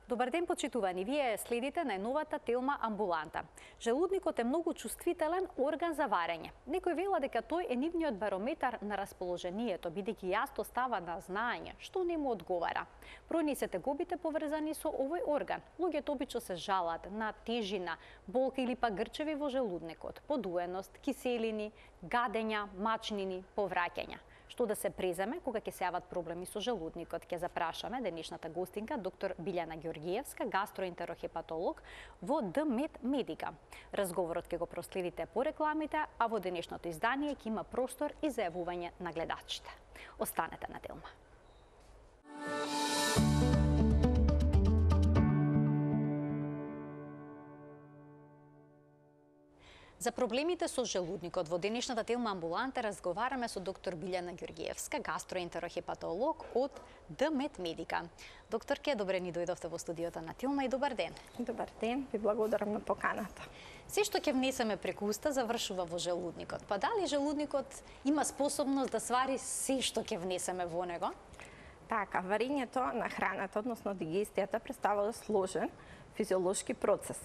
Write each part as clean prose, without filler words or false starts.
Добар ден, почитувани. Вие следите најновата Телма амбуланта. Желудникот е многу чувствителен орган за варење. Некој вела дека тој е нивниот барометар на расположението, бидејќи јасно става на знаење што не му одговара. Бројни се тегобите поврзани со овој орган. Луѓето обично се жалат на тежина, болка или пак грчеви во желудникот, подуеност, киселини, гадења, мачнини, повраќања. Што да се преземе кога ќе се јават проблеми со желудникот? Ќе запрашаме денешната гостинка, доктор Билјана Ѓоргиевска, гастроентерохепатолог во ДМЕД Медика. Разговорот ќе го проследите по рекламите, а во денешното издание ќе има простор и за јавување на гледачите. Останете на Телма. За проблемите со желудникот во денешната Телма амбуланта разговараме со доктор Билјана Ѓоргиевска, гастроентерохепатолог од ДМЕД Медика. Докторке, добре ни дојдовте во студиото на Телма и добар ден. Добар ден, ви благодарам на поканата. Се што ќе внесеме преку уста завршува во желудникот. Па дали желудникот има способност да свари се што ќе внесеме во него? Така, варењето на храната, односно дигестијата, представува сложен физиолошки процес,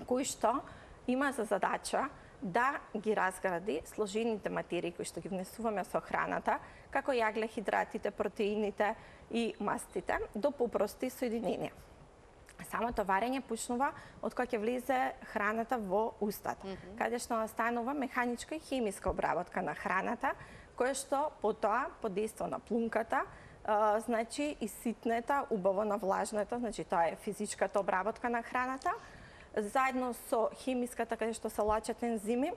кој што има за задача да ги разгради сложените материи кои што ги внесуваме со храната, како јагле-хидратите, протеините и мастите, до попрости соединенија. Самото варење почнува од кога ќе влезе храната во устата, каде што настанува механичка и хемиска обработка на храната, која што потоа под дејство на плунката, значи и ситнета, убаво навлажната, значи тоа е физичката обработка на храната, заедно со хемиската, каде што се лачат ензими,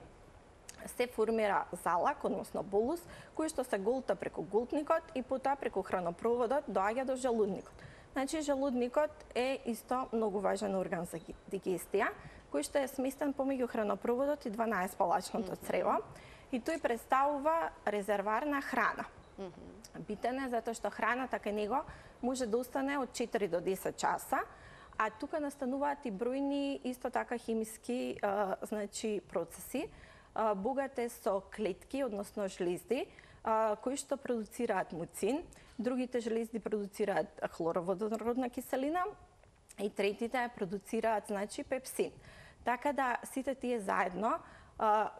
се формира залак, односно болус, кој што се голта преку голтникот и потоа преку хранопроводот доаѓа до желудникот. Значи, желудникот е исто многу важен орган за дигестија, кој што е сместен помеѓу хранопроводот и 12-палачното црево, и тој представува резервар на храна. Битен е затоа што храната кај него може да остане од 4 до 10 часа, а тука настануваат и бројни исто така хемиски значи процеси. Богат е со клетки, односно жлезди, кои што продуцираат муцин, другите жлезди продуцираат хлороводородна киселина и третите продуцираат значи пепсин. Така да сите тие заедно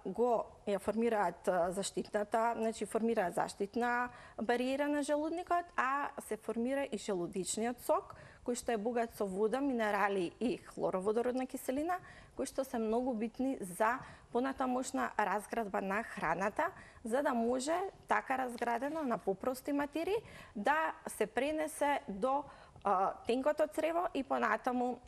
го ја формираат заштитната, значи формираат заштитна бариера на желудникот, а се формира и желудичниот сок, кој што е богат со вода, минерали и хлороводородна киселина, кои што се многу битни за понатамошна разградба на храната, за да може така разградено на попрости материи да се пренесе до тенкото црево и понатаму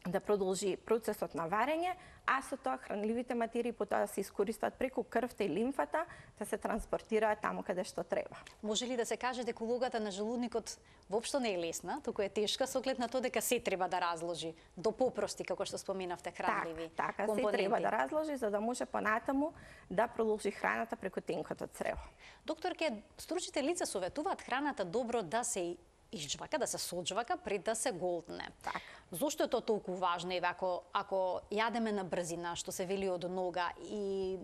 да продолжи процесот на варење, а со тоа хранливите материи потоа да се искористат преку крвта и лимфата, да се транспортираат таму каде што треба. Може ли да се каже дека улогата на желудникот воопшто не е лесна, туку е тешка со оглед на тоа дека се треба да разложи до попрости, како што споменавте, хранливи така, компоненти? се треба да разложи за да може понатаму да продолжи храната преку тенкото црево. Докторке, стручните лица советуваат храната добро да се изџвака, да се соџвака пред да се голтне. Така. Зошто е тоа толку важно? Еве, ако јадеме на брзина, што се вели од нога, и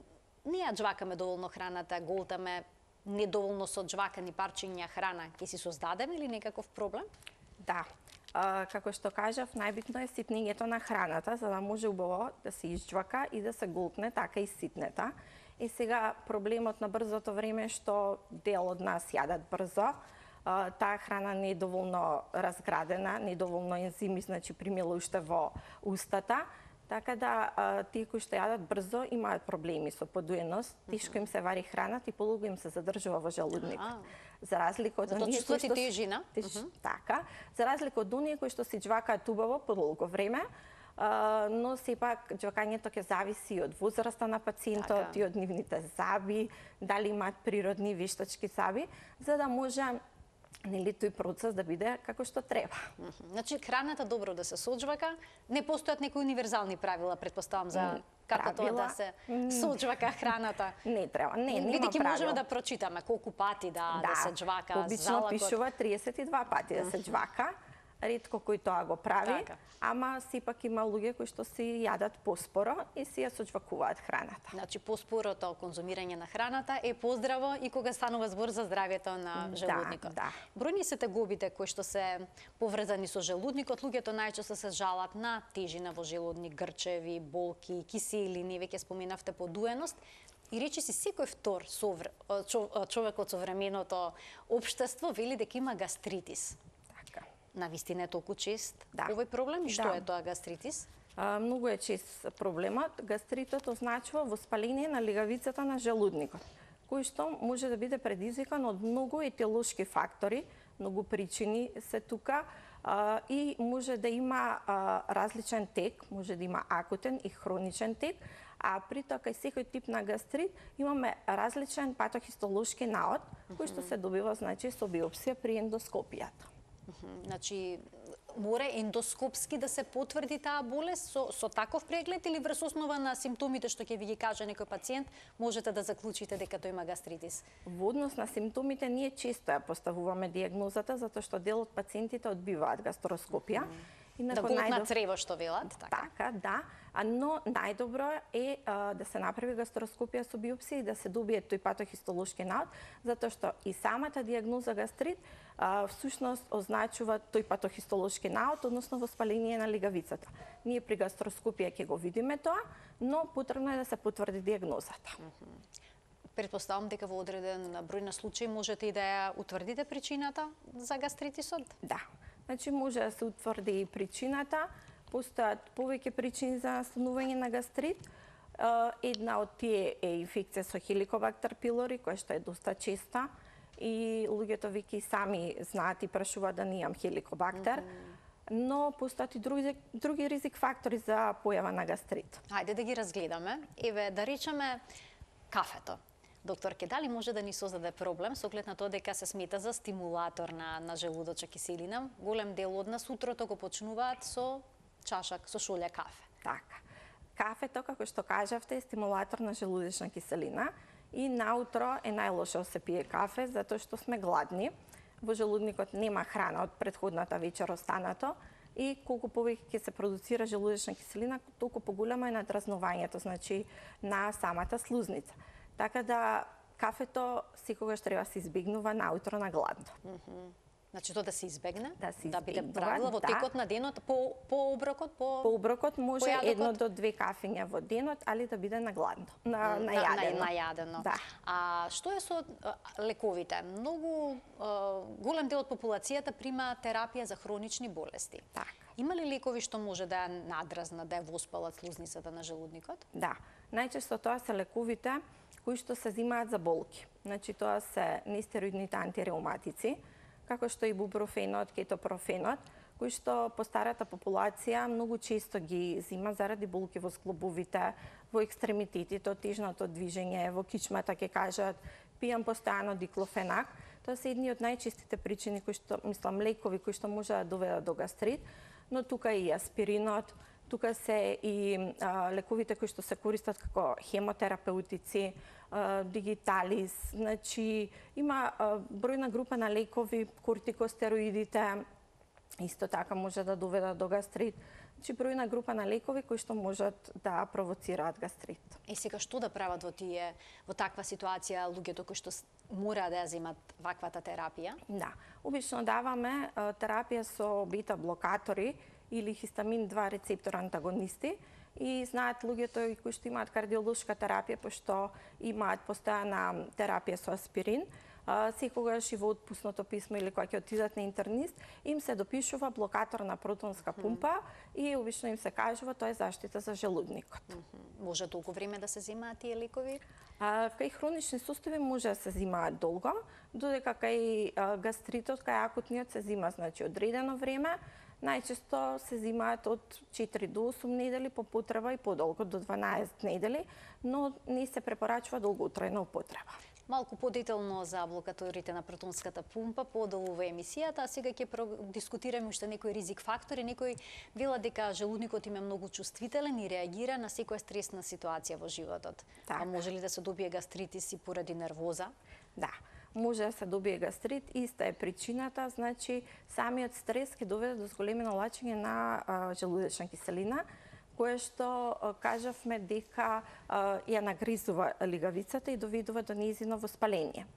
не ја џвакаме доволно храната, голтаме недоволно соџвакани парчиња храна, ќе си создадеме или некаков проблем? Да. Како што кажав, најбитно е ситнењето на храната, за да може убаво да се изџвака и да се голтне, така и ситнета. И сега проблемот на брзото време е што дел од нас јадат брзо, таа храна не е доволно разградена, не е доволно ензими, значи примила уште во устата, така да тие кои што јадат брзо имаат проблеми со подуеност, тешко им се вари храната и полого им се задржува во желудникот. За разлика од оние кои што тежина, така, за разлика од оние кои што се џвакаат убаво подолго време, но сепак џвакањето ќе зависи од возраста на пациентот и од нивните заби, дали имаат природни вештачки заби, за да може тој процес да биде како што треба. Значи, храната добро да се соџвака, не постојат некои универзални правила, предпоставам, за како тоа да се соџвака храната. Не треба, нема правила. Бидејќи можеме да прочитаме колку пати да се џвака залакот. Обично пишува 32 пати да се џвака. ретко кој тоа го прави, Така. ама сепак има луѓе кои што си јадат поспоро и си ја сочвакуваат храната. Значи, поспорото конзумирање на храната е поздраво и кога станува збор за здравјето на желудникот. Да. Бројни се тегобите кои што се поврзани со желудникот, луѓето најчесто се жалат на тежина во желудник, грчеви, болки, киселини, веќе споменавте подуеност. И речи си секој втор човек од современото општество вели дека има гастритис. Така. Навистина е толку чест Да. овој проблем и што Да. е тоа гастритис? Многу е чест проблемот. Гастритот означува воспаление на легавицата на желудникот, кој што може да биде предизвикан од многу етиолошки фактори, многу причини се тука и може да има различен тек, може да има акутен и хроничен тек, а при тоа кај секој тип на гастрит имаме различен патохистолошки наод, кој што се добива значи со биопсија при ендоскопијата. Значи, мора ендоскопски да се потврди таа болест со таков преглед или врз основа на симптомите што ќе ви ги каже некој пациент, можете да заклучите дека тој има гастритис? Во однос на симптомите ние често ја поставуваме диагнозата затоа што дел од пациентите одбиваат гастроскопија. Да голод на црево што велат, така? Така, да. Но најдобро е да се направи гастроскопија со биопсија и да се добие тој патохистолошки наод, затоа што и самата диагноза гастрит всушност означува тој патохистолошки наод, односно воспаление на легавицата. Ние при гастроскопија ќе го видиме тоа, но потребно е да се потврди диагнозата. Претпоставам дека во одреден број на случаи можете и да ја утврдите причината за гастритисот? Да. Значи може да се утврди и причината, постојат повеќе причини за настанување на гастрит. Една од тие е инфекција со хеликобактер пилори, која што е доста честа и луѓето веќе и сами знаат и прашуваат да не имам хеликобактер. Но постојат и други ризик фактори за појава на гастрит. Хајде да ги разгледаме. Еве, да речеме кафето. Докторке, дали може да ни создаде проблем со оглед на тоа дека се смета за стимулатор на желудочна киселина? Голем дел од нас утрото го почнуваат со чашак, со шолја кафе. Така. Кафето, како што кажавте, е стимулатор на желудочна киселина и наутро е најлошо да се пие кафе затоа што сме гладни. Во желудникот нема храна од претходната вечер останато и колку повеќе ќе се продуцира желудочна киселина, толку поголемо е надразнувањето, значи на самата слузница. Така да кафето секогаш треба да се избегнува наутро на гладно. Значи тоа да се избегне, да биде избегнува, правило во да. текот на денот, по оброкот, По оброкот може појадокот? 1 до 2 кафења во денот, али да биде на гладно, најадено. најадено. Да. А што е со лековите? Многу голем дел од популацијата прима терапија за хронични болести. Така. Има ли лекови што може да ја надразнат, да ја воспалат слузницата на желудникот? Да. Најчесто тоа се лековите кои што се земаат за болки. Значи тоа се нестероидните антиреуматици, како што и бупрофенот, кетопрофенот, кои што по старата популација многу често ги зема заради болки во зглобовите, во екстремитетите, тежното движење, во кичмата ќе кажат, пијам постојано диклофенак. Тоа се едни од најчестите причини кои што, мислам, лекови кои што може да доведат до гастрит, но тука и аспиринот, тука се и лековите кои што се користат како хемотерапеутици, дигиталис, значи има бројна група на лекови, кортикостероидите, исто така може да доведат до гастрит. Значи бројна група на лекови кои што можат да провоцираат гастрит. И сега што да прават во таква ситуација луѓето кои што мора да ја земат ваквата терапија? Да, обично даваме терапија со бета блокатори или хистамин 2 рецептор антагонисти и знаат луѓето и кои што имаат кардиолошка терапија, пошто имаат постојана терапија со аспирин, секогаш и во отпусното писмо или кога ќе отидат на интернист, им се допишува блокатор на протонска пумпа и обично им се кажува тоа е заштита за желудникот. Може толку време да се земаат тие лекови? Кај хронични состојби може да се земаат долго, додека кај гастритот, кај акутниот се зема значи одредено време, најчесто се земаат од 4 до 8 недели по потреба и подолго до 12 недели, но не се препорачува долготрајна употреба. Малку подетелно за блокаторите на протонската пумпа подолу во емисијата, а сега ќе дискутираме уште некои ризик фактори. Некој вела дека желудникот им е многу чувствителен и реагира на секоја стресна ситуација во животот. Так. А може ли да се добие гастритис и поради нервоза? Да. може да се добие гастрит, иста е причината, значи самиот стрес ќе доведе до зголемено лачење на желудечна киселина, кое што кажавме дека ја нагризува лигавицата и доведува до нејзино воспаление.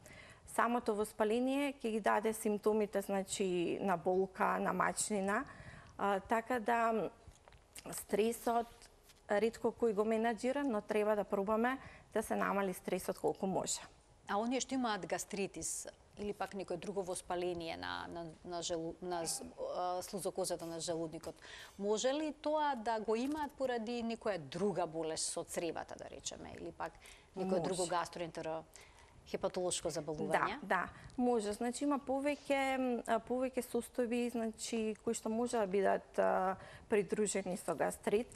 Самото воспаление ќе ги даде симптомите, значи на болка, на мачнина, така да стресот ретко кој го менаџира, но треба да пробаме да се намали стресот колку може. А оние што имаат гастритис или пак некое друго воспаление на слузокозата на желудникот, може ли тоа да го имаат поради некоја друга болест со цревата, да речеме, или пак некое друго гастроентерохепатолошко заболување? Да, може. Значи има повеќе состојби, значи кои што може да бидат придружени со гастрит.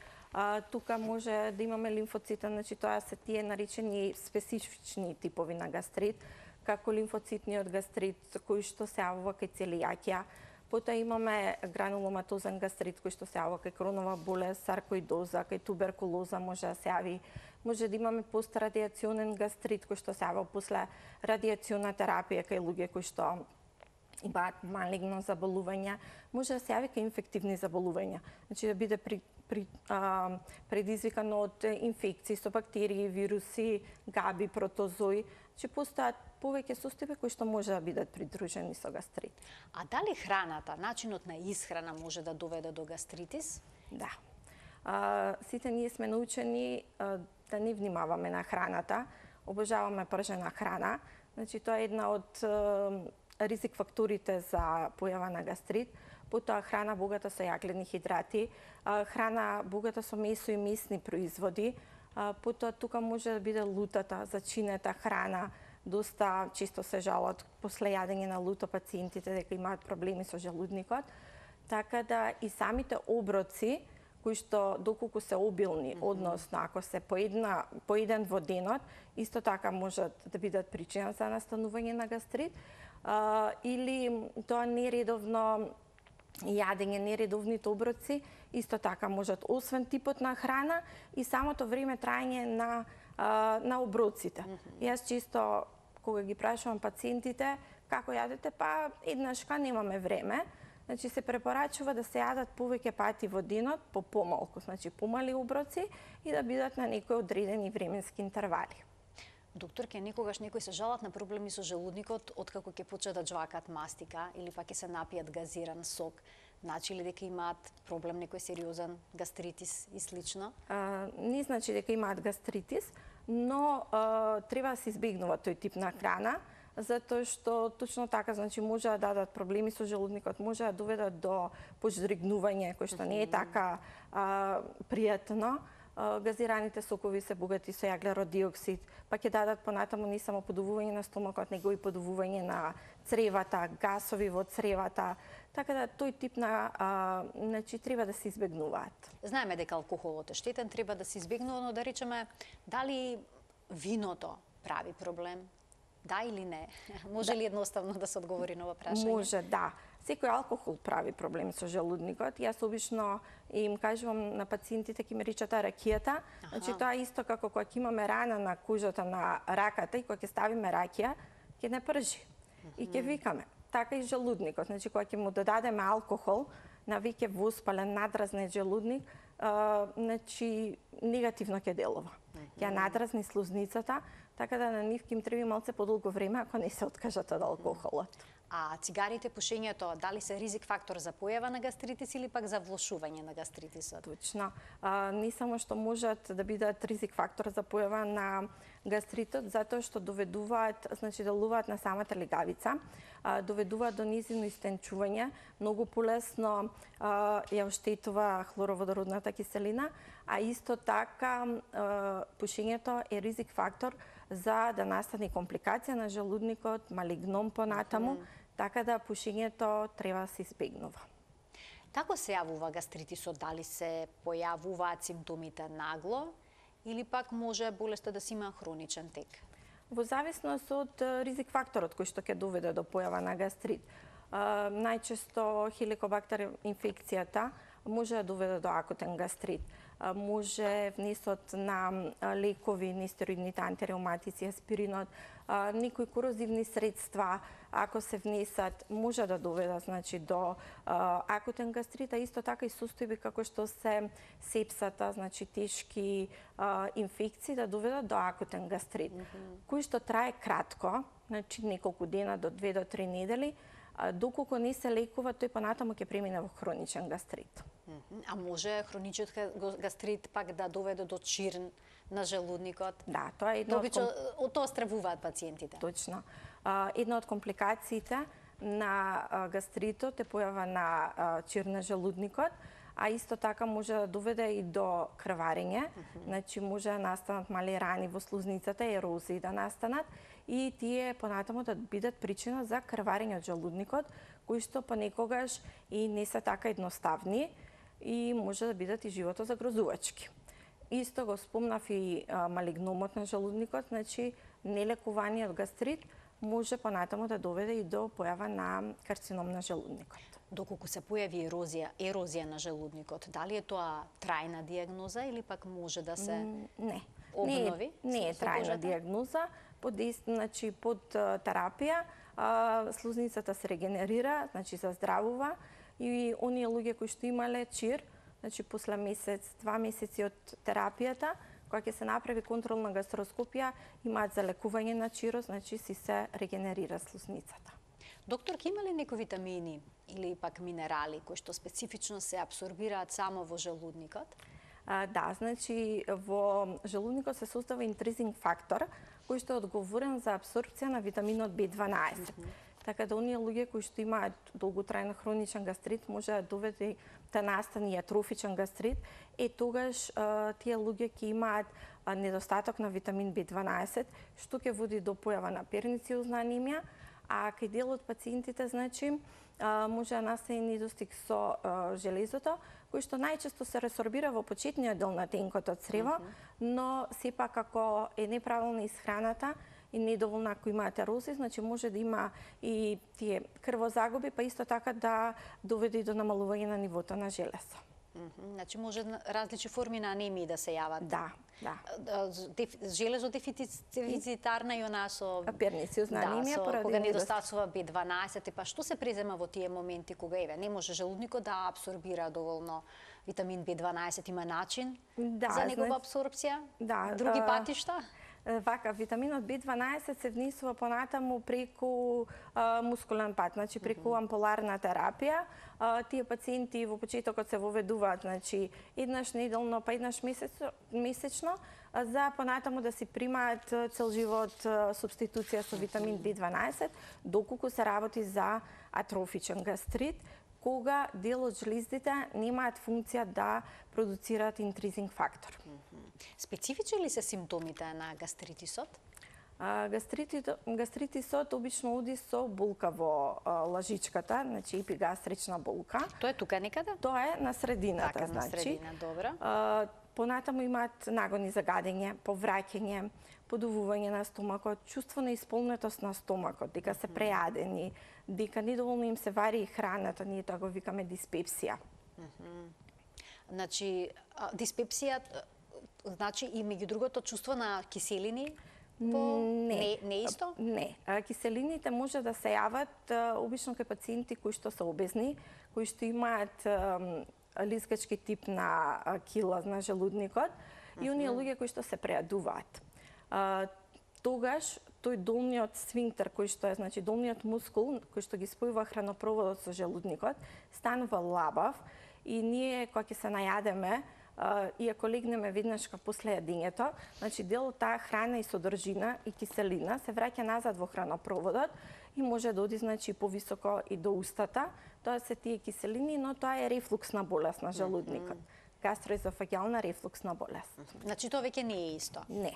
Тука може да имаме лимфоцита, значи тоа се тие наречени специфични типови на гастрит, како лимфоцитниот гастрит, кој што се јавува кај целијакија. Потоа имаме грануломатозен гастрит, кој што се јавува кај кронова болест, саркоидоза, кај туберкулоза може да се јави. Може да имаме пострадиационен гастрит, кој што се јавува после радиациона терапија кај луѓе кои што имаат малигно заболување. Може да се јави кај инфективни заболувања. Значи да биде предизвикано од инфекции со бактерии, вируси, габи, протозои. Значи постојат повеќе состојби кои што може да бидат придружени со гастрит. А дали храната, начинот на исхрана може да доведе до гастритис? Да. Сите ние сме научени да не внимаваме на храната. Обожаваме пржена храна. Значи тоа е една од ризик факторите за појава на гастрит. Потоа храна богата со јаглени хидрати, храна богата со месо и месни производи. Потоа тука може да биде лутата, зачинета храна. Доста често се жалат после јадење на луто пациентите дека имаат проблеми со желудникот. Така да и самите оброци кои што доколку се обилни, односно ако се поеден во денот, исто така можат да бидат причина за настанување на гастрит, или тоа нередовно јадење, нередовните оброци, исто така можат, освен типот на храна и самото време траење на оброците. Јас често кога ги прашувам пациентите како јадете, па еднашка немаме време. Значи се препорачува да се јадат повеќе пати во денот, по помалку, значи помали оброци и да бидат на некои одредени временски интервали. Докторке, некогаш некои се жалат на проблеми со желудникот откако ќе почнат да џвакат мастика или пак ќе се напијат газиран сок. Значи ли дека имаат проблем, некој сериозен гастритис и слично? Не значи дека имаат гастритис, но треба да се избегнува тој тип на храна, затоа што точно така, значи може да дадат проблеми со желудникот, може да доведат до пождригнување, кој што не е така пријатно. Газираните сокови се богати со јаглерод диоксид, па ќе дадат понатаму не само подувување на стомакот, него и подувување на цревата, гасови во цревата. Така да тој тип на значи треба да се избегнуваат. Знаеме дека алкохолот е штетен, треба да се избегнува, но да речеме дали виното прави проблем? Да или не? Може ли едноставно да се одговори на ова прашање? Може, да. Секој алкохол прави проблем со желудникот. Јас обично им кажувам на пациентите, ќе ме речат ракијата. Значи тоа исто како кога ќе имаме рана на кожата на раката и кога ќе ставиме ракија, ќе не пржи. И ќе викаме. Така и желудникот. Значи кога ќе му додадеме алкохол на веќе воспален, надразнет желудник, значи негативно ќе делува. Ќе надразни слузницата, така да на нив ќе им треба малце подолго време ако не се откажат од алкохолот. А цигарите, пушењето, дали се ризик фактор за појава на гастритис или пак за влошување на гастритисот? Точно. Не само што можат да бидат ризик фактор за појава на гастритот, затоа што доведуваат, значи делуваат на самата легавица, доведуваат до нејзино истенчување, многу полесно ја оштетува хлороводородната киселина, а исто така пушењето е ризик фактор за да настане компликација на желудникот, малигном понатаму, така да пушењето треба да се избегнува. Како се јавува гастритисот? Дали се појавуваат симптомите нагло или пак може болеста да си има хроничен тек? Во зависност од ризик факторот кој што ќе доведе до појава на гастрит. Најчесто хеликобактер инфекцијата може да доведе до акутен гастрит. може внесот на лекови, нестероидните антиреуматици, аспиринот, некои корозивни средства, ако се внесат, може да доведат значи до акутен гастрит, а исто така и состојби како што се сепсата, значи тешки инфекции да доведат до акутен гастрит, кој што трае кратко, значи неколку дена до 2 до 3 недели, доколку не се лекува, тој понатаму ќе премине во хроничен гастрит. А може хроничниот гастрит пак да доведе до чирн на желудникот? Да, тоа е едно од тоа стравуваат пациентите. Точно. Една од компликациите на гастритот е појава на чирн на желудникот, а исто така може да доведе и до крварење, значи може да настанат мали рани во слузницата, ерозии да настанат и тие понатаму да бидат причина за крварење од желудникот, кои што понекогаш и не се така едноставни и може да бидат и животозагрозувачки. Исто го спомнав и малигномот на желудникот, значи нелекуваниот гастрит може понатаму да доведе и до појава на карцином на желудникот. Доколку се појави ерозија на желудникот, дали е тоа трајна диагноза или пак може да се обнови? Не е трајна диагноза, значи под терапија слузницата се регенерира, значи заздравува и оние луѓе кои што имале чир, значи после месец, 2 месеци од терапијата, кога ќе се направи контролна гастроскопија, имаат залекување на чирот, значи си се регенерира слузницата. Доктор, има ли некои витамини или пак минерали кои што специфично се абсорбираат само во желудникот? Да, значи во желудникот се создава интризинг фактор кој што е одговорен за абсорбција на витаминот B12. Така да оние луѓе кои што имаат долготрајен хроничен гастрит може да доведе да настане атрофичен гастрит, тогаш тие луѓе ќе имаат недостаток на витамин B12, што ќе води до појава на пернициозна анемија, а кај дел од пациентите, значи, може да настане недостиг со железото, кој што најчесто се ресорбира во почетниот дел на тенкото црево, но сепак ако е неправилна исхраната и недоволна ако имаат ерози, значи може да има и тие крвозагуби, па исто така да доведе и до намалување на нивото на железо. Значи може различни форми на анемии да се јават. Да. Железодефицитарна и она со пернициозна анемија поради кога недостасува B12, па што се презема во тие моменти кога не може желудникот да абсорбира доволно витамин B12, има начин за негова абсорбција? Други патишта? Вака, витаминот B12 се внесува понатаму преку мускулен пат, значи преку ампуларна терапија. Тие пациенти во почетокот се воведуваат, значи еднаш неделно, па еднаш месечно, за понатаму да си примаат цел живот субституција со витамин B12, доколку се работи за атрофичен гастрит, кога дел од жлездите немаат функција да продуцираат интризинг фактор. Специфични ли се симптомите на гастритисот? Гастритисот обично оди со болка во лажичката, значи епигастрична болка. Тоа е тука некаде? Тоа е на средината, така, значи. На средина, добро. Понатаму имаат нагони за гадење, повраќање, подувување на стомакот, чувство на исполнетост на стомакот, дека се прејадени, дека недоволно им се вари храната, ние тоа го викаме диспепсија. Значи, диспепсија, значи и меѓу другото чувство на киселини? Не исто? Не. Киселините може да се јават обично кај пациенти кои што се обезни, кои што имаат лискачки тип на кила на желудникот и оние луѓе кои што се прејадуваат. Тогаш тој долниот сфинктер кој што е, значи долниот мускул кој што ги спојува хранопроводот со желудникот, станува лабав и ние кога ќе се најадеме и ако легнеме веднаш после јадењето, значи дел од таа храна и содржина и киселина се враќа назад во хранопроводот и може да оди значи повисоко и до устата. Тоа се тие киселини, но тоа е рефлуксна болест на желудникот. Гастроезофагиална рефлуксна болест. Значи тоа веќе не е исто. Не.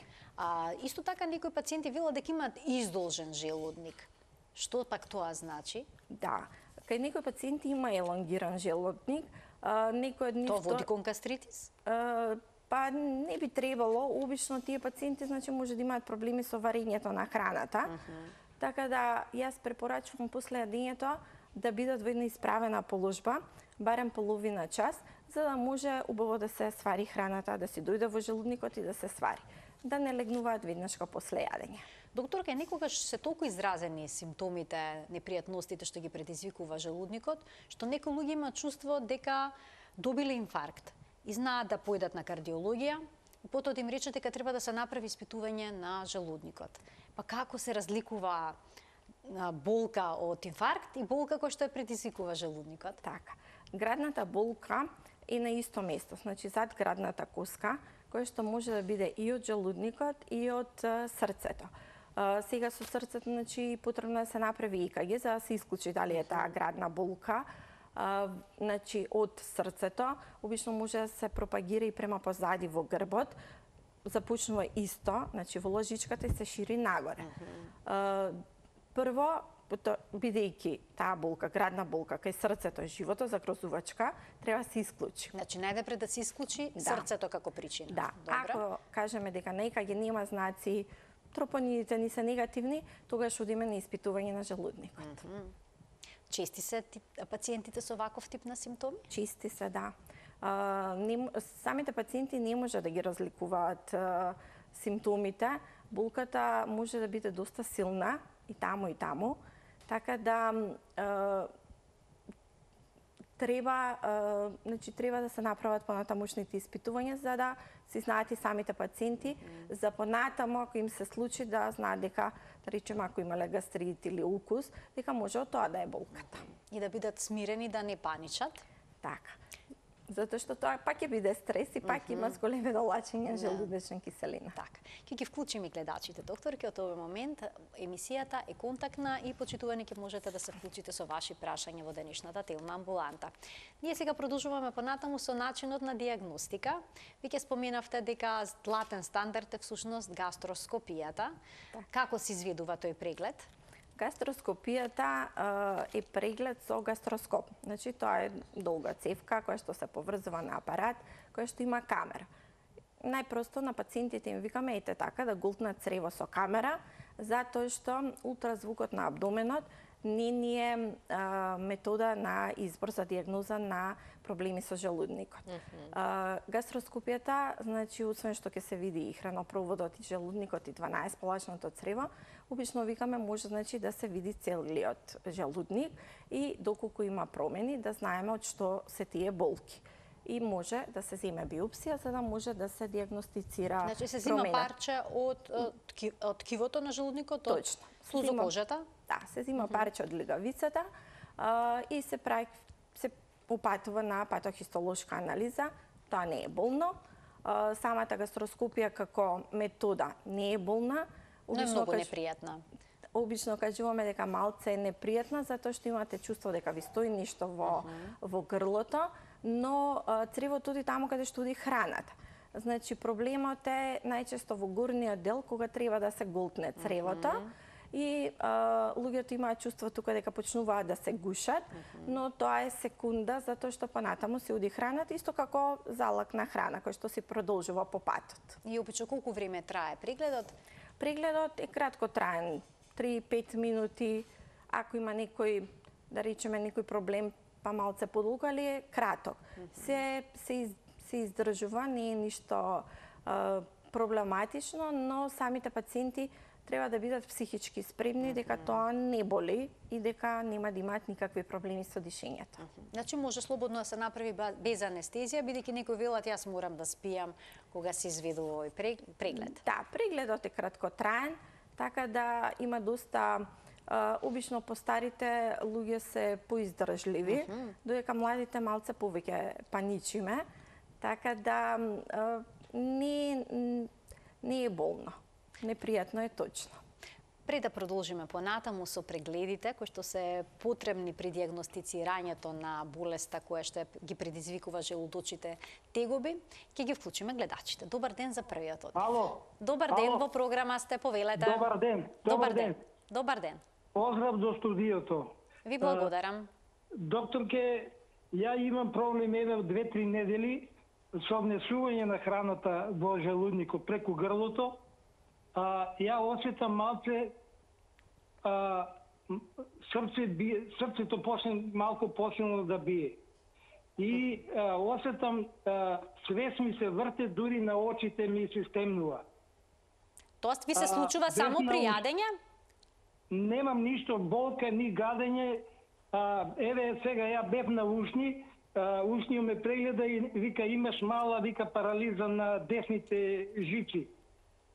Исто така некои пациенти велат дека имаат издолжен желудник. Што пак тоа значи? Да. Кај некои пациенти има елонгиран желудник, некој од нив тоа води кон гастритис? Па не би требало, обично тие пациенти значи може да имаат проблеми со варењето на храната. Така да јас препорачувам после јадењето да бидат во една исправена положба, барем половина час, за да може убаво да се свари храната, да си дојде во желудникот и да се свари. Да не легнуваат веднашка после јадење. Докторка, некогаш се толку изразени симптомите, непријатностите што ги предизвикува желудникот, што некои луѓе имаат чувство дека добиле инфаркт и знаат да појдат на кардиологија, и потоа да им рече дека треба да се направи испитување на желудникот. Па како се разликува болка од инфаркт и болка која што ја предизвикува желудникот? Така. Градната болка е на исто место, значи зад градната коска, која што може да биде и од желудникот и од срцето. Сега со срцето, значи, потребно да се направи ИКГ за да се исклучи дали е таа градна болка. Значи, од срцето, обично може да се пропагира и према позади во грбот, започнува исто, значи во ложичката и се шири нагоре. Прво, бидејќи таа болка, градна болка кај срцето е живото, загрозувачка, треба да се исклучи. Значи, најдепред да се исклучи срцето како причина. Да, добра. ако кажеме дека на ИКГ нема знаци, тропонините ни се негативни, тогаш одиме на испитување на желудникот. Чести се пациентите со ваков тип на симптоми? Чисти се, да. Самите пациенти не може да ги разликуваат симптомите. Болката може да биде доста силна и таму, така да треба да се направат понатамошните испитувања за да си знаат и самите пациенти за понатамо ако им се случи да знаат дека, да речеме, ако имале гастрит или укус, дека може од тоа да е болката. И да бидат смирени, да не паничат? Така. Затоа што тоа пак ќе биде стрес и пак има зголеме долачење на желудечна киселина. Така. Ќе ги вклучиме гледачите, докторки, од овој момент емисијата е контактна и почитувани ќе можете да се вклучите со ваши прашања во денешната телма амбуланта. Ние сега продолжуваме понатаму со начинот на диагностика. Ви ќе споменавте дека златен стандард е всушност гастроскопијата. Како се изведува тој преглед? Гастроскопијата е преглед со гастроскоп. Значи, тоа е долга цевка која што се поврзува на апарат, која што има камера. Најпросто на пациентите им викаме ете така да гултнат црево со камера, затоа што ултразвукот на абдоменот не ни е метода на избор за диагноза на проблеми со желудникот. Гастроскопијата, значи, освен што ќе се види и хранопроводот и желудникот и 12-полачното црево, обично викаме може значи да се види целиот желудник и доколку има промени да знаеме од што се тие болки. И може да се земе биопсија за да може да се диагностицира промена. Значи се зема парче од ткивото на желудникот, точно, слузокожата? Да, се зема парче од лигавицата и се прави се упатува на патохистолошка анализа. Тоа не е болно. Самата гастроскопија како метода не е болно. Но е многу непријатна. Обично кажуваме дека малце е непријатна затоа што имате чувство дека ви стои нешто во грлото, но цревото оди таму каде што оди храната. Значи проблемот е најчесто во горниот дел кога треба да се голтне цревото и луѓето имаат чувство тука дека почнуваат да се гушат, но тоа е секунда затоа што понатаму се оди храната исто како залак на храна кој што се продолжува по патот. И опично колку време трае прегледот? Прегледот е кратко траен, 3-5 минути. Ако има некој, да речеме, некој проблем, па малце подолго, али е краток. Се издржува, не е ништо проблематично, но самите пациенти треба да бидат психички спремни дека тоа не боли и дека нема да имаат никакви проблеми со дишењето. Значи може слободно да се направи без анестезија, бидејќи некој велат јас морам да спијам кога се изведува овој преглед. Да, прегледот е краткотраен, така да има доста обично постарите луѓе се поиздржливи, додека младите малце повеќе паничиме, така да не е болно. Непријатно е точно. Пред да продолжиме понатаму со прегледите кои што се потребни при дијагностицирањето на болеста која што ги предизвикува желудочите тегоби, ќе ги вклучиме гледачите. Добар ден за првиот одбив. Ало. Добар ден, во програма сте, повелете. Добар ден. Добар ден. Поздрав до студиото. Ви благодарам. Докторке, ја имам проблем еве 2-3 недели со внесување на храната во желудникот преку грлото. Ја осетам малце срцето почне малку посилно да бие. и осетам свест ми се врте, дури на очите ми се стемнува. Тоест ви се случува само при јадење? Немам ништо болка, ни гадење. Еве сега ја бев на ушни, ушниот ме прегледа и вика имаш мала, вика парализа на десните жици.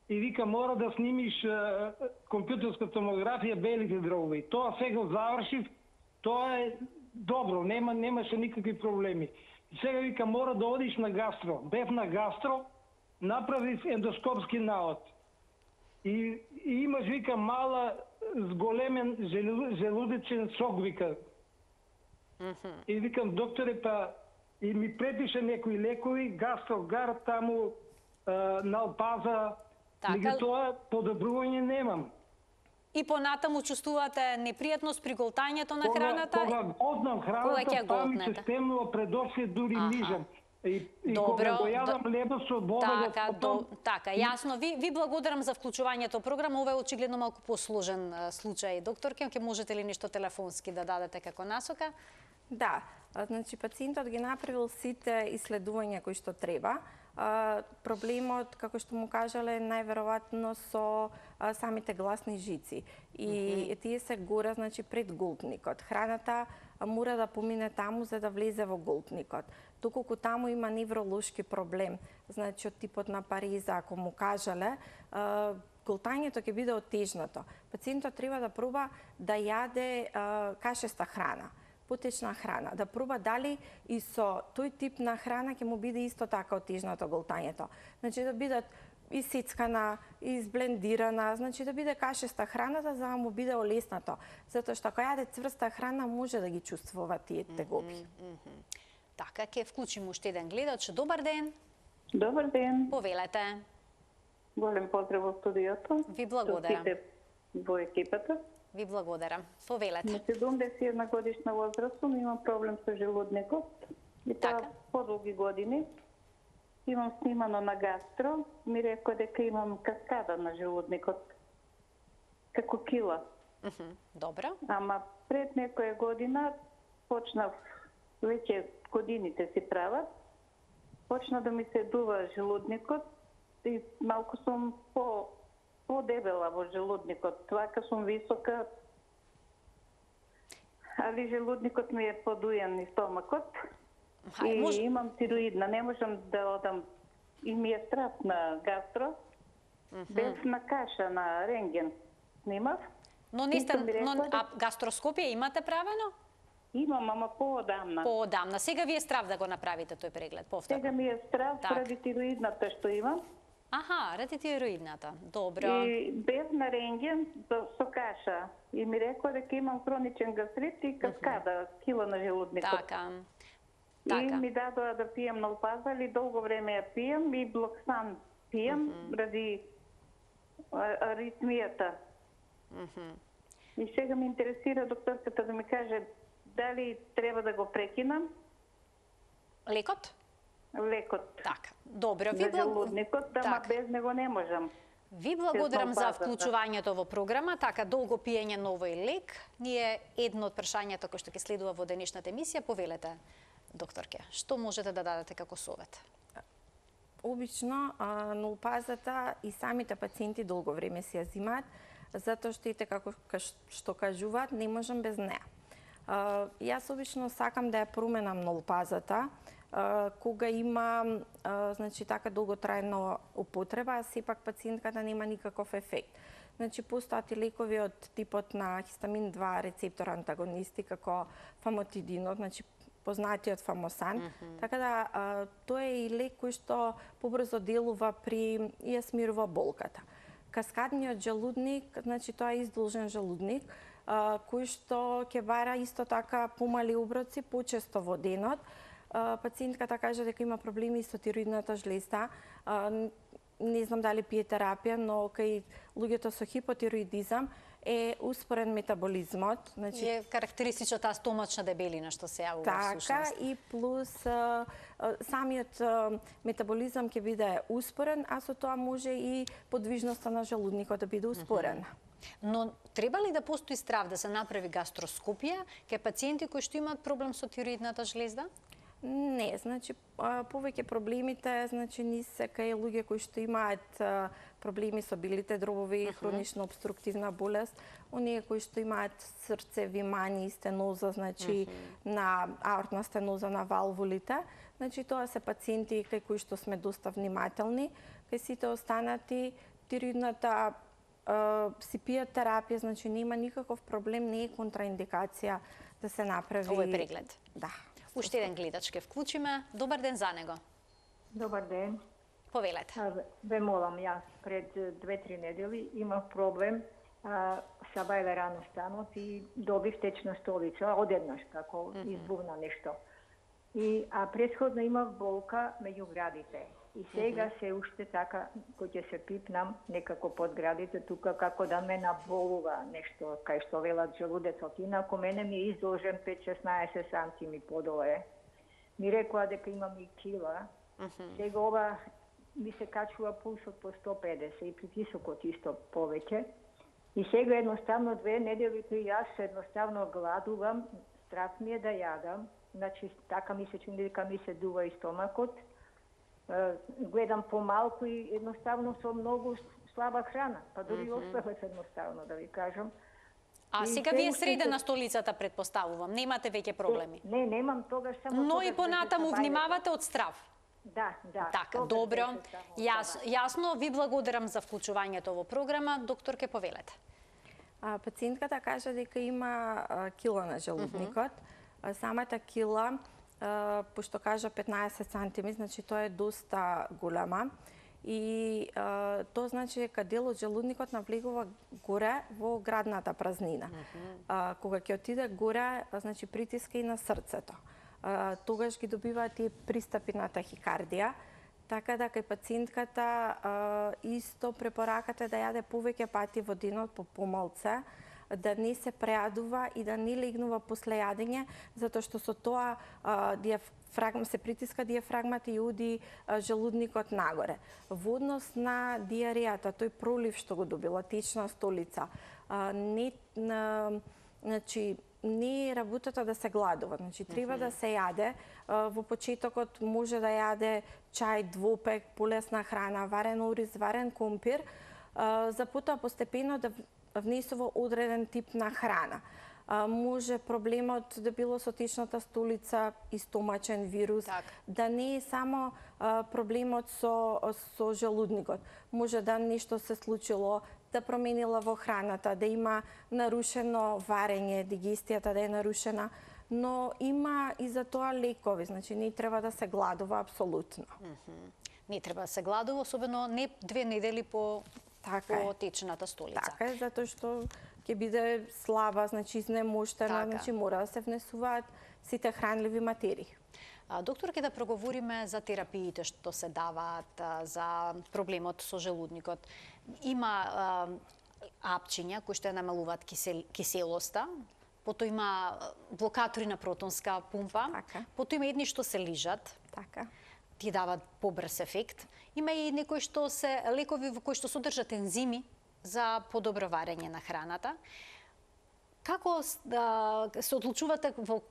И вика мора да снимиш компјутерска томографија белите дробови. Тоа сега завршив, тоа е добро, немаше никакви проблеми. Сега вика мора да одиш на гастро. Бев на гастро, направив ендоскопски наот. И имаш вика мала зголемен желудечен сок, вика. И викам, докторе, па и ми препише некои лекови, гастрогар, таму налпаза, меѓутоа подобрување немам. И понатаму чувствувате непријатност при голтањето на храната? Кога годнам храната, па ми се стемнува пред очите, дури нижам. И кога го јадам лебо со вода Така, јасно. Ви благодарам за вклучувањето во програма. Ова е очигледно малку посложен случај. Докторке, ќе можете ли нешто телефонски да дадете како насока? Да, значи пациентот ги направил сите исследувања кои што треба. Проблемот, како што му кажале, најверојатно со самите гласни жици. И тие се гора, значи, пред голтникот. Храната мора да помине таму за да влезе во голтникот. Доколку таму има невролошки проблем, значи од типот на пареза, ако му кажале, голтањето ќе биде отежнато. Пациентот треба да проба да јаде кашеста храна, потечна храна, да проба дали и со тој тип на храна ќе му биде исто така отежнато голтањето. Значи да бидат исецкана, изблендирана, значи да биде кашеста храната за да му биде олеснато. Затоа што ако јаде цврста храна може да ги чувствува тие тегоби. Така, ќе вклучим уште еден гледач. Добар ден. Добар ден. Повелете. Голем поздрав во студиото. Ви благодарам. Во екипата. Ви благодарам. Повелете. На 71 годишна возраст сум, имам проблем со желудникот. И тоа подолги години. Имам снимано на гастро. Ми рекоа дека имам каскада на желудникот. Како кила. Добро. Ама пред некоја година почнав, веќе годините си прават, почна да ми се дува желудникот и малку сум по-дебела во желудникот. Твака сум висока, али желудникот ми е подујан и стомакот. И имам тироидна, не можам да одам и ми е страв на гастро. Бев на каша, на рентген снимав. Но гастроскопија имате правено? Имам, ама поодамна. Поодамна. Сега ви е страв да го направите тој преглед, повторно? Сега ми е страв ради тироидната што имам. Аха, ради тироидната. Добро. И бев на рентген со каша. И ми рекоа дека имам хроничен гастрит и каскада, кила на желудникот. Така. И ми дадоа да пијам налпаза, или долго време ја пијам и блоксан пијам ради аритмијата. И сега ме интересира докторката да ми каже дали треба да го прекинам? Лекот? Лекот. Така. Добро. За желудникот, ама без него не можам. Ви благодарам за вклучувањето во програма. Така, долго пиење на овој лек. Ние едно од прашањата кои што ќе следува во денешната емисија, повелете, докторке, што можете да дадете како совет? Обично, налпазата и самите пациенти долго време си ја зимаат, затоа што ите како што кажуваат, не можам без неа. Јас обично сакам да ја променам налпазата, кога има значи така долготрајна употреба, а сепак пациентката нема никаков ефект. Значи постојат и лекови од типот на хистамин 2 рецептор антагонисти како фамотидинот, значи познатиот фамосан. Така да тоа е и лек кој што побрзо делува при и ја смирува болката. Каскадниот желудник, значи тоа е издолжен желудник, кој што ќе бара исто така помали оброци почесто во денот. Пациентката кажа дека има проблеми со тироидната жлеза. Не знам дали пие терапија, но кај луѓето со хипотироидизам е успорен метаболизмот. Значи е карактеристична таа стомачна дебелина што се јавува всушност. Така и плюс самиот метаболизам ќе биде успорен, а со тоа може и подвижноста на желудникот да биде успорена. Но треба ли да постои страв да се направи гастроскопија кај пациенти кои што имаат проблем со тироидната жлеза? Не, значи повеќе проблемите, значи не се кај луѓе кои што имаат проблеми со билите дробови, хронична обструктивна болест, оние кои што имаат срцеви мани, стеноза, значи на аортна стеноза на валвулите, значи тоа се пациенти кај кои што сме доста внимателни, кај сите останати тироидната си пијат терапија, значи нема никаков проблем, не е контраиндикација да се направи Овој преглед. Да. Уште еден гледач ке вклучиме. Добар ден за него. Добар ден. Повелете. Ве молам, јас пред 2-3 недели имав проблем са бајле рано станот и добив течна столица, одеднаш како избувна нешто. А претходно имав болка меѓу градите. И сега се уште така, кој ќе се пипнам некако под градите, тука како да ме наболува нешто, кај што велат желудецот. Инако мене ми е изложен 5-16 сантими подоле. Ми рекоа дека имам и кила. Сега ова ми се качува пулсот по 150 и притисокот исто повеќе. И сега едноставно 2 недели кои јас едноставно гладувам, страх ми е да јадам, значи така ми се чини дека ми се дува и стомакот. Гледам помалку и едноставно со многу слаба храна, па дури успевав едноставно да ви кажам. А сега вие среде на столицата предпоставувам, немате веќе проблеми. Не, немам тогаш само. Но и понатаму внимавате од страв. Да. Така, добро. Јасно, ви благодарам за вклучувањето во програма. Доктор, ке повелете. Пациентката кажа дека има кила на желудникот. Самата кила, пошто кажа 15 сантими, значи тоа е доста голема. И тоа значи дека дел од желудникот навлегува горе во градната празнина. Кога ќе отиде горе, значи притиска и на срцето. Тогаш ги добиваат и пристапи на тахикардија, така да кај пациентката исто препораката да јаде повеќе пати во денот по помалце, да не се преадува и да не легнува после јадење, затоа што со тоа се притиска диафрагмата и оди желудникот нагоре. Во однос на диарејата, тој пролив што го добила, течна столица, значи не е работата да се гладува, значи треба да се јаде. Во почетокот може да јаде чај, двопек, полесна храна, варен ориз, варен компир, за потоа постепено да внесува одреден тип на храна. Може проблемот да било со течната столица и стомачен вирус, да не е само проблемот со желудникот. Може да нешто се случило, да променила во храната, да има нарушено варење, дигестијата да е нарушена, но има и за тоа лекови, значи не треба да се гладува апсолутно. Не треба да се гладува, особено не 2 недели по течната столица. Така е, затоа што ќе биде слаба, значи изнемоштена, значи мора да се внесуваат сите хранливи материи. Доктор, ќе да проговориме за терапиите што се даваат за проблемот со желудникот. Има апчиња кои што намалуваат киселоста, потоа има блокатори на протонска пумпа, потоа има едни што се лижат. Ти дават побрз ефект. Има и некои што се лекови во кои што содржат ензими за подобро варење на храната. Како се одлучувате во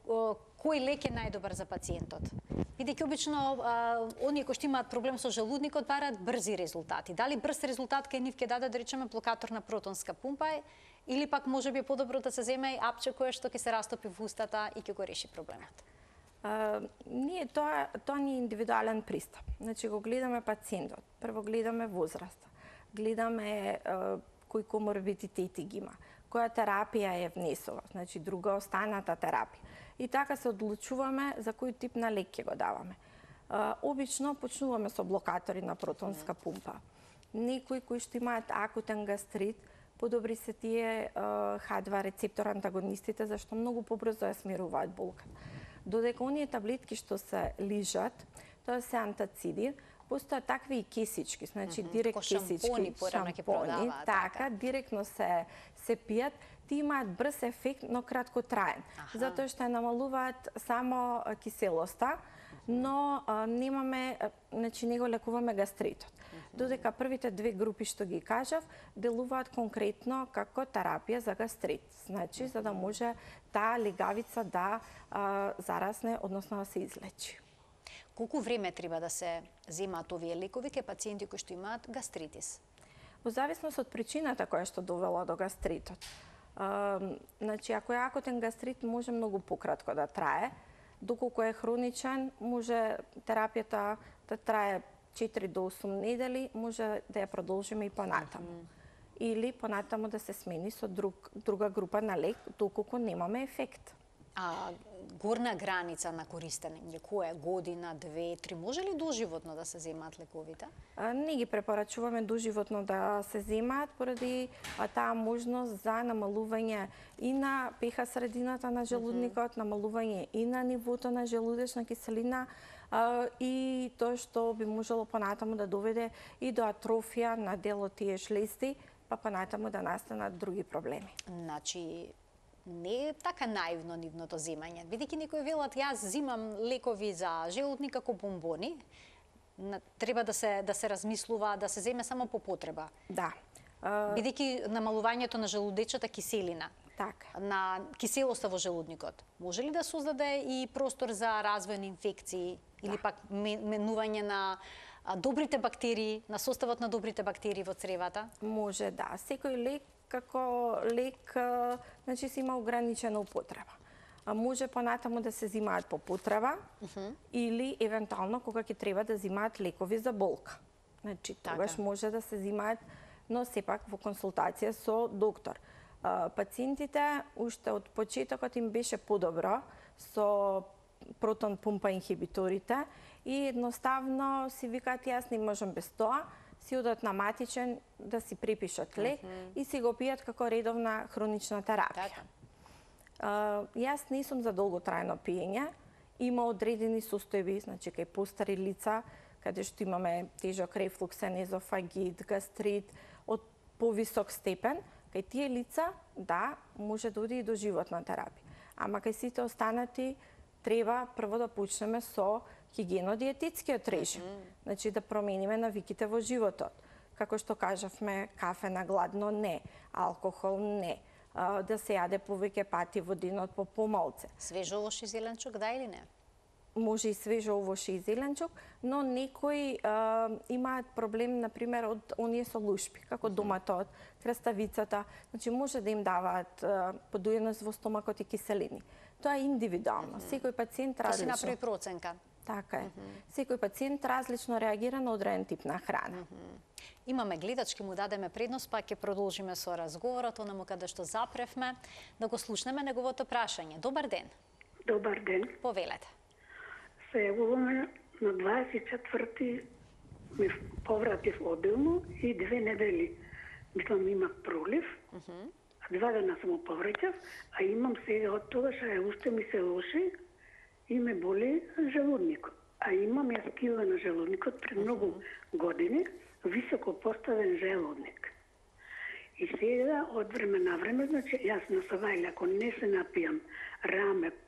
кој лек е најдобар за пациентот? Бидејќи обично оние кои што имаат проблем со желудникот бараат брзи резултати. Дали брз резултат кај нив ќе даде, да речеме, блокатор на протонска пумпа или пак можеби подобро да се земе апче кое што ќе се растопи во устата и ќе го реши проблемот? Тоа ни е индивидуален пристап. Значи го гледаме пациентот, прво гледаме возраста, гледаме кои коморбидитети ги има, која терапија е внесува, значи друга останата терапија. И така се одлучуваме за кој тип на лек ќе го даваме. Обично почнуваме со блокатори на протонска пумпа. Некои кои што имаат акутен гастрит, подобри се тие H2 рецептор антагонистите, зашто многу побрзо ја смируваат болката. Додека оние таблетки што се лижат, тоа се антациди, постојат такви и кесички, значи директ кесички, шампони, така, директно се пијат, ти имаат брз ефект, но краткотраен, затоа што ја намалуваат само киселоста, но немаме, значи не го лекуваме гастритот. Додека првите две групи што ги кажав, делуваат конкретно како терапија за гастрит. Значи, за да може таа легавица да зарасне, односно да се излечи. Колку време треба да се земаат овие лекови кај пациенти кои што имаат гастритис? Во зависност од причината која што довела до гастритот. Значи, ако е акутен гастрит, може многу пократко да трае, доколку е хроничен, може терапијата да трае 4 до 8 недели, може да ја продолжиме и понатаму. Или понатаму да се смени со друга група на лек, доколку немаме ефект. А горна граница на користење, која е година, 2, 3, може ли доживотно да се земаат лековите? Не ги препорачуваме доживотно да се земаат поради таа можност за намалување и на pH средината на желудникот, намалување и на нивото на желудечна киселина, и тоа што би можело понатаму да доведе и до атрофија на дел од тие шлезди, па понатаму да настанат други проблеми. Значи, не е така наивно нивното земање. Бидејќи некои велат, јас земам лекови за желудник како бомбони, треба да се размислува, да се земе само по потреба. Да. Бидејќи намалувањето на желудечната киселина, така, на киселоста во желудникот, може ли да создаде и простор за развој на инфекции или пак менување на добрите бактерии, на составот на добрите бактерии во цревата? Може, да. Секој лек како лек, значи се има ограничена употреба. Може понатаму да се земаат по потреба или евентуално кога ќе треба да земаат лекови за болка. Значи тогаш може да се земаат, но сепак во консултација со доктор. Пациентите уште од почетокот им беше подобро со протон пумпа инхибиторите и едноставно си викаат јас не можам без тоа, си одат на матичен да си припишат лек и си го пијат како редовна хронична терапија. Јас не сум за долготрајно пиење. Има одредени состојби, значи кај постари лица, каде што имаме тежок рефлуксен, езофагит, гастрит, од повисок степен, кај тие лица, да, може да оди и до животна терапија. Ама кај сите останати, треба прво да почнеме со хигиено-диететскиот режим. Значи да промениме навиките во животот. Како што кажавме, кафе на гладно не, алкохол не, да се јаде повеќе пати во денот по помалце. Свежо овош и зеленчук, да или не? Може и свежо овош и зеленчук, но некои имаат проблем, например, од оние со лушпи, како доматот, краставицата. Значи може да им даваат подоеност во стомакот и киселини. Тоа е индивидуално. Секој пациент различно. Тоа се направи проценка. Така е. Секој пациент различно реагира на одреден тип на храна. Имаме гледач, ке му дадеме предност, па ќе продолжиме со разговорот, онаму каде што запревме, да го слушнеме неговото прашање. Добар ден. Добар ден. Повелете. Се јавуваме на 24-ти, ме повратив обилно и 2 недели. Мислам, имах пролив, 2 дена само повраќав, а имам сега од тогаш, а уште ми се лоши и ме боли желудникот. А имам јас кила на желудникот пред многу години, високо поставен желудник. И сега, од време на време, значи, јас на Савајле, ако не се напијам рамеп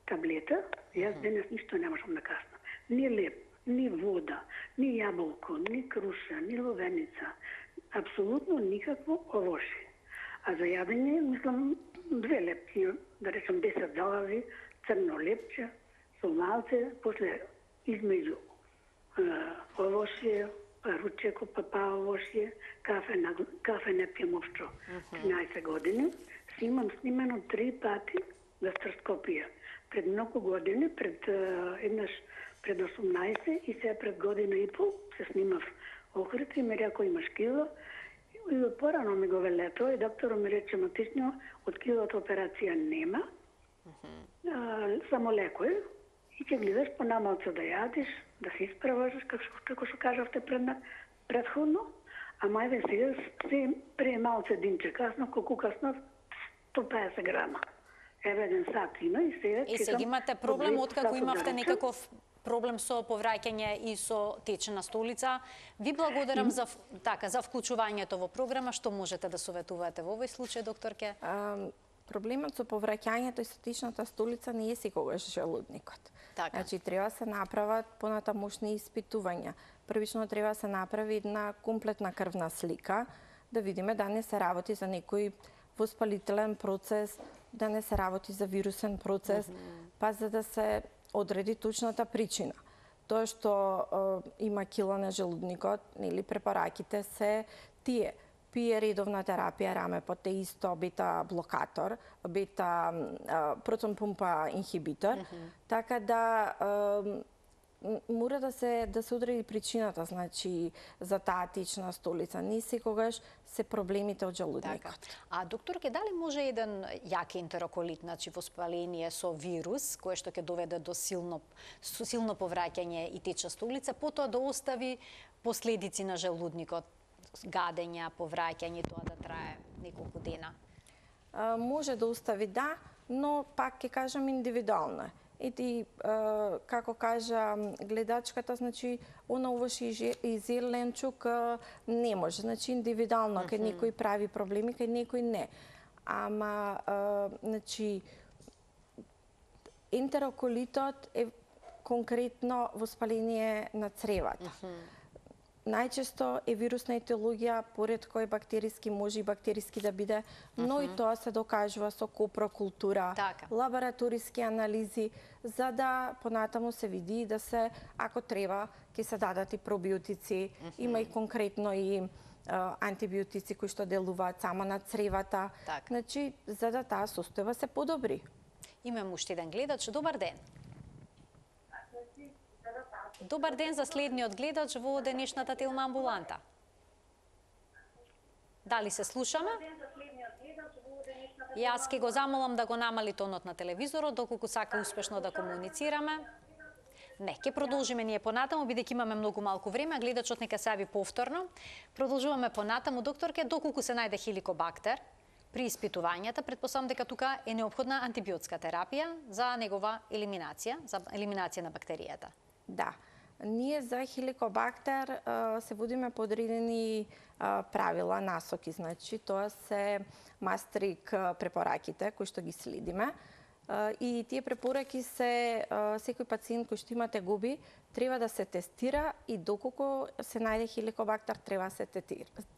таблета, јас денес ништо не можам да каснам. Ни леп, ни вода, ни јаболко, ни круша, ни ловеница. Апсолутно никакво овошје. А за јадење, мислам, 2 лепки, да речем 10 залази, црно лепче, со малце, после измеѓу овошје, ручеко, папа овошје, кафе не пием општо 13 години. Си имам снимено 3 пати гастроскопија. Пред многу години, еднаш пред 18 и сега пред година и пол се снимав охрите и ми рекоа имаш кило. И порано ми го веле тоа и докторот ми рече матично од килото операција нема, само лекој и ќе гледаш по намалце да јадиш, да се исправаш, како што кажавте предходно, а мајде сега се премалце динче касно, колку касно 150 грама. Еве еден сат има и сега... И сега имате проблем откако имавте некаков проблем со повраќање и со течна столица. Ви благодарам за вклучувањето во програма. Што можете да советувате во овој случај, докторке? Проблемот со повраќањето и со течната столица не е секогаш желудникот. Така. Значи, треба да се направат понатамошни испитувања. Првично треба да се направи една комплетна крвна слика, да видиме да не се работи за некој воспалителен процес, да не се работи за вирусен процес, па за да се одреди точната причина. Тоа што има кила на желудникот, нели препараките се тие. Пие редовна терапија раме по те исто бета блокатор, бета протон пумпа инхибитор, така да мора да се одреди причината, значи за таа течна столица. Не секогаш се проблемите од желудникот. Така. А докторке, дали може еден јак ентероколит, значи воспаление со вирус, кое што ќе доведе до силно повраќање и течна столица, потоа да остави последици на желудникот, гадења, повраќање, тоа да трае неколку дена? Може да остави, да, но пак ќе кажам индивидуално. Ети, како кажа гледачката, значи, она уваш и зеленчук не може. Значи, индивидуално, кај некој прави проблеми, кај некој не. Ама, значи, ентероколитот е конкретно воспаление на цревата. Најчесто е вирусна етиологија, поред кој бактериски може и бактериски да биде, но и тоа се докажува со копрокултура, лабораториски анализи, за да понатаму се види да се, ако треба, ќе се дадат и пробиотици, има и конкретно и антибиотици кои што делуваат само на цревата, значи, за да таа состојба се подобри. Имам уште еден гледач. Добар ден. Добар ден за следниот гледач во денешната Телма амбуланта. Дали се слушаме? Јас ќе го замолам да го намали тонот на телевизорот, доколку сака успешно да комуницираме. Не, ќе продолжиме ние понатаму, бидејќи имаме многу малку време, а гледачот нека се јави повторно. Продолжуваме понатаму, докторке, доколку се најде хеликобактер, при испитувањата, предпоставам дека тука е неопходна антибиотска терапија за негова елиминација на бактеријата. Да. Ние за хеликобактер се водиме по одредени правила, насоки. Значи, тоа се мастрик препораките кои што ги следиме. И тие препораки се секој пациент кој што има тегоби треба да се тестира и доколку се најде хеликобактер треба да се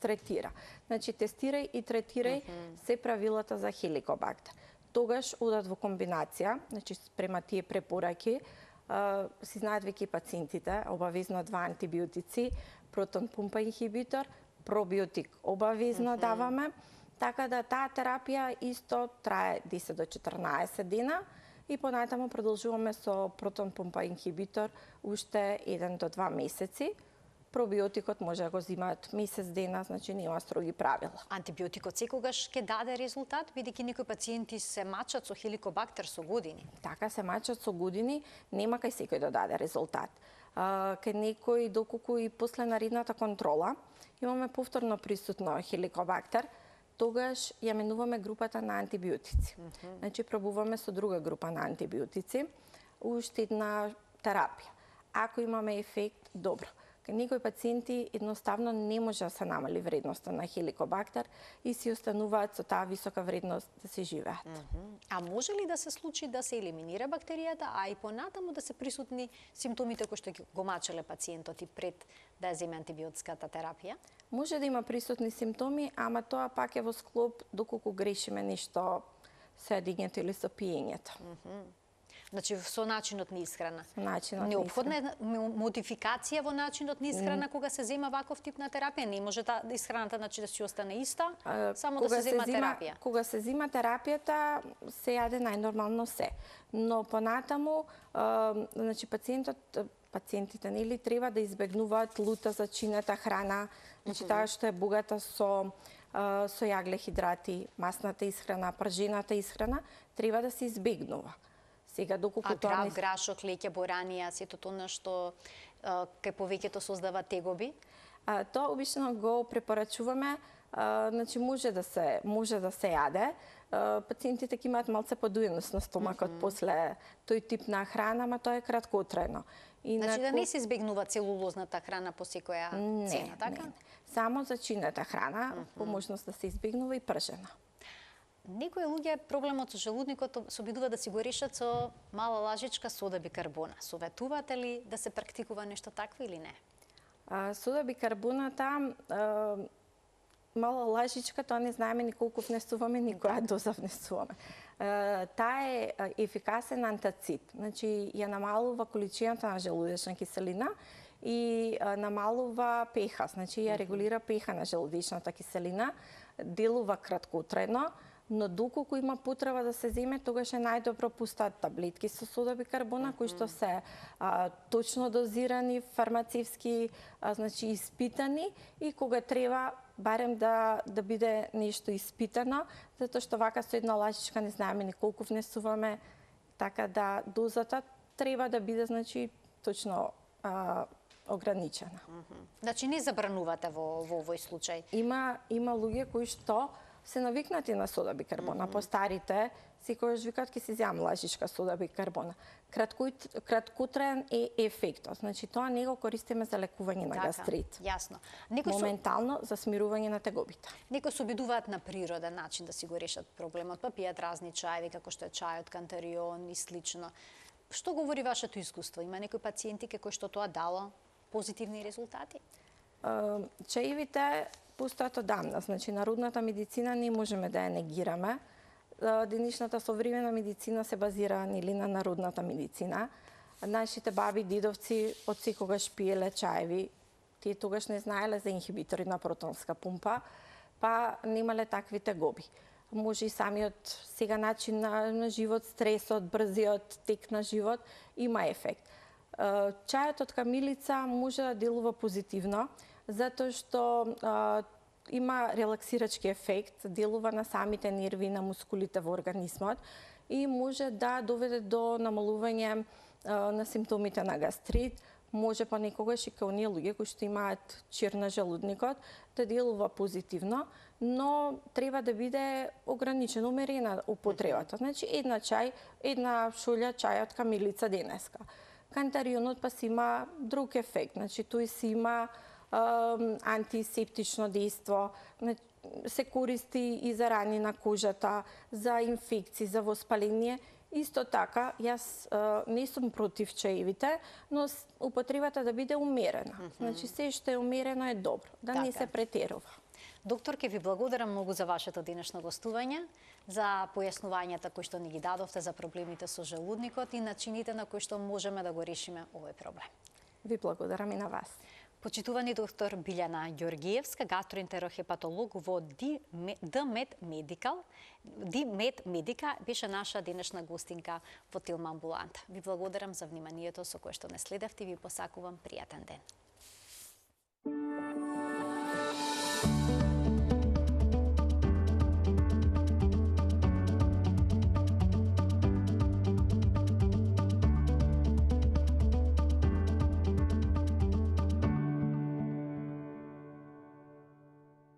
третира. Значи, тестирај и третирај се правилата за хеликобактер. Тогаш одат во комбинација, значи према тие препораки, си знаат веќе пациентите, обавезно 2 антибиотици, протон пумпа инхибитор, пробиотик обавезно даваме, така да таа терапија исто трае 10 до 14 дена и понатаму продолжуваме со протон пумпа инхибитор уште 1 до 2 месеци. Пробиотикот може да го земаат месец дена, значи нема строги правила. Антибиотикот секогаш ќе даде резултат, бидејќи некои пациенти се мачат со хеликобактер со години. Така, се мачат со години, нема кај секој да даде резултат. Кај некој, доколку и после наредната контрола, имаме повторно присутно хеликобактер, тогаш ја менуваме групата на антибиотици. Значи, пробуваме со друга група на антибиотици, уште една терапија. Ако имаме ефект, добро. Кај некои пациенти едноставно не може да се намали вредноста на хеликобактер и си остануваат со таа висока вредност да се живеат. А може ли да се случи да се елиминира бактеријата, а и понатаму да се присутни симптомите кои што го мачеле пациентот и пред да ја земе антибиотската терапија? Може да има присутни симптоми, ама тоа пак е во склоп доколку грешиме нешто со јадењето или со пиењето. Значи, со начинот на исхрана. Неопходна е модификација во начинот на исхрана кога се зема ваков тип на терапија? Не може исхраната значи да си остане иста, само да се зема терапија? Кога се зема терапијата, се јаде најнормално се. Но понатаму, значи пациентите нели треба да избегнуваат лута зачинета храна, значи таа што е богата со јаглехидрати, масната исхрана, пржената исхрана, треба да се избегнува. Сега, доколку тоа грашок, леќе, боранија, сето тоа што кај повеќето создава тегоби? Тоа обично го препорачуваме, значи може да се јаде. Пациентите ќе имаат малце подуеност на стомакот после тој тип на храна, ама тоа е краткотрајно. Значи да не се избегнува целулозната храна по секоја цена, така? Не. Само зачинета храна, по можност да се избегнува и пржена. Некои луѓе проблемот со желудникот се обидуваат да си го решат со мала лажичка сода бикарбона. Советувате ли да се практикува нешто такво или не? Сода бикарбоната, мала лажичка, тоа не знаеме ни колку внесуваме, ни која доза внесуваме. Таа е ефикасен антацид, значи ја намалува количината на желудечна киселина и намалува pH, значи ја регулира pH на желудечната киселина, делува краткотрајно, но доколку има потреба да се земе, тогаш е најдобро пуштаат таблетки со сода бикарбона, кои што се точно дозирани, фармацевски, значи испитани, и кога треба барем да биде нешто испитано, затоа што вака со една лажичка не знаеме ни колку внесуваме, така да дозата треба да биде, значи, точно ограничена. Значи не забранувате во овој случај? Има луѓе кои што се навикнати на сода бикарбона. Постарите секогаш викаат ќе си земам лажичка сода бикарбона. Краткотраен е ефектот. Значи тоа не го користиме за лекување на гастрит. Јасно. Моментално за смирување на тегобите. Некои се обидуваат на природен начин да си го решат проблемот, па пијат разни чаеви, како што е чајот кантарион и слично. Што говори вашето искуство? Има некои пациенти кои што тоа дало позитивни резултати? Чаевите постојат одамна, значи народната медицина не можеме да ја негираме. Денешната современа медицина се базира нели на народната медицина. Нашите баби, дидовци од секогаш пиеле чаеви. Тие тогаш не знаеле за инхибитори на протонска пумпа, па немале такви тегоби. Може и самиот сега начин на живот, стресот, брзиот тек на живот има ефект. Чајот од камилица може да делува позитивно, затоа што има релаксирачки ефект, делува на самите нерви, на мускулите во организмот и може да доведе до намалување на симптомите на гастрит, може понекогаш и кај оние луѓе кои што имаат чир на желудникот да делува позитивно, но треба да биде ограничено, умерена употребата. Значи една шолја чај од камилица денеска. Кантарионот па си има друг ефект, значи тој си има антисептично дејство, се користи и за рани на кожата, за инфекции, за воспаление. Исто така, јас не сум против чаевите, но употребата да биде умерена. Значи се што е умерено е добро, да не се претерува. Доктор, ке ви благодарам многу за вашето денешно гостување, за појаснувањата кои што ни ги дадовте за проблемите со желудникот и начините на кои што можеме да го решиме овој проблем. Ви благодарам и на вас. Почитувани доктор Билјана Ѓоргиевска, гастроентерохепатолог во ДМед Медика, беше наша денешна гостинка во Тилма амбуланта. Ви благодарам за вниманието со кое што не следевте и ви посакувам пријатен ден.